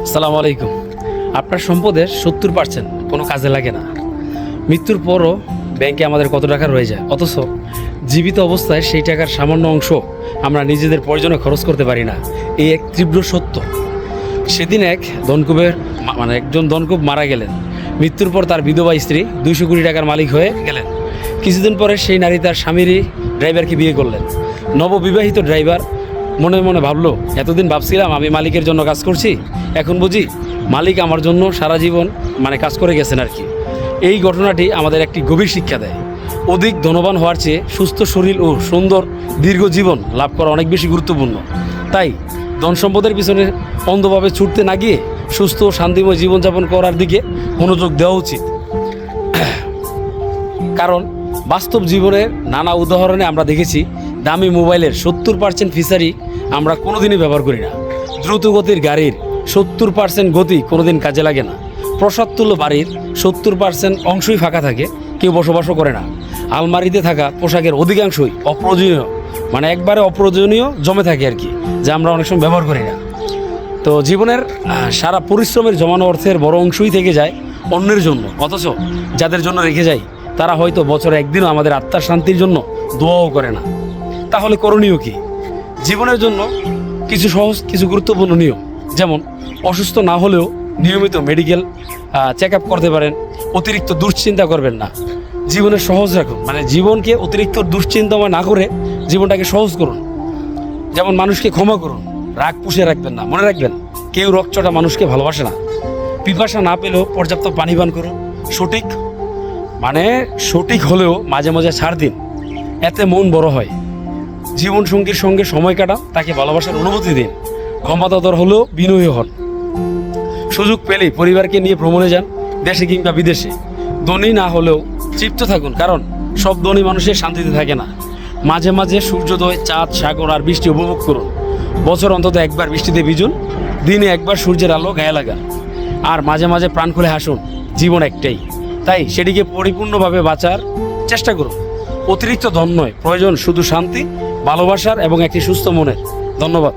আসসালামু আলাইকুম। আপনার সম্পদের 70% কোনো কাজে লাগে না। মৃত্যুর পরও ব্যাংকে আমাদের কত টাকা রয়ে যায়, অথচ জীবিত অবস্থায় সেই টাকার সামান্য অংশ আমরা নিজেদের প্রয়োজনে খরচ করতে পারি না। এই এক তীব্র সত্য। সেদিন একজন ধনকুব মারা গেলেন। মৃত্যুর পর তার বিধবা স্ত্রী 200 কোটি টাকার মালিক হয়ে গেলেন। কিছুদিন পরে সেই নারী তার স্বামীরই ড্রাইভারকে বিয়ে করলেন। নববিবাহিত ড্রাইভার মনে মনে ভাবলো, এতদিন ভাবছিলাম আমি মালিকের জন্য কাজ করছি, এখন বুঝি মালিক আমার জন্য সারা জীবন কাজ করে গেছেন আর কি। এই ঘটনাটি আমাদের একটি গভীর শিক্ষা দেয়। অধিক ধনবান হওয়ার চেয়ে সুস্থ শরীর ও সুন্দর দীর্ঘ জীবন লাভ করা অনেক বেশি গুরুত্বপূর্ণ। তাই ধন সম্পদের পিছনে অন্ধভাবে ছুটতে না গিয়ে সুস্থ ও শান্তিময় জীবনযাপন করার দিকে মনোযোগ দেওয়া উচিত। কারণ বাস্তব জীবনের নানা উদাহরণে আমরা দেখেছি, দামি মোবাইলের 70% ফিচারই আমরা কোনোদিনই ব্যবহার করি না। দ্রুত গতির গাড়ির 70% গতি কোনোদিন কাজে লাগে না। প্রসাদতুল্য বাড়ির 70% অংশই ফাঁকা থাকে, কেউ বসবাসও করে না। আলমারিতে থাকা পোশাকের অধিকাংশই অপ্রয়োজনীয়, একবারে অপ্রয়োজনীয় জমে থাকে আর কি, যা আমরা অনেক সময় ব্যবহার করি না। তো জীবনের সারা পরিশ্রমের জমানো অর্থের বড় অংশই থেকে যায় অন্যের জন্য, অথচ যাদের জন্য রেখে যায় তারা হয়তো বছরে একদিনও আমাদের আত্মার শান্তির জন্য দোয়াও করে না। তাহলে করণীয় কি? জীবনের জন্য কিছু সহজ, কিছু গুরুত্বপূর্ণ নিয়ম, যেমন অসুস্থ না হলেও নিয়মিত মেডিকেল চেক আপ করতে পারেন। অতিরিক্ত দুশ্চিন্তা করবেন না, জীবনের সহজ রাখুন। জীবনকে অতিরিক্ত দুশ্চিন্তাময় না করে জীবনটাকে সহজ করুন। যেমন মানুষকে ক্ষমা করুন, রাগ পুষে রাখবেন না। মনে রাখবেন, কেউ রকচটা মানুষকে ভালোবাসে না। পিপাসা না পেলেও পর্যাপ্ত পানি পান করুন। সঠিক হলেও মাঝে মাঝে ছাড় দিন, এতে মন বড় হয়। জীবনসঙ্গীর সঙ্গে সময় কাটান, তাকে ভালোবাসার অনুভূতি দিন। ক্ষমতাধর হলেও বিনয়ী হন। সুযোগ পেলেই পরিবারকে নিয়ে ভ্রমণে যান, দেশে কিংবা বিদেশে। ধনী না হলেও তৃপ্ত থাকুন, কারণ সব ধনী মানুষের শান্তিতে থাকে না। মাঝে মাঝে সূর্যোদয়, চাঁদ, সাগর আর বৃষ্টি উপভোগ করুন। বছর অন্তত একবার বৃষ্টিতে ভিজুন, দিনে একবার সূর্যের আলো গায়ে লাগান। আর মাঝে মাঝে প্রাণ খুলে হাসুন। জীবন একটাই, তাই সেটিকে পরিপূর্ণভাবে বাঁচার চেষ্টা করুন। অতিরিক্ত ধন নয়, প্রয়োজন শুধু শান্তি, ভালোবাসার এবং একটি সুস্থ মনের। ধন্যবাদ।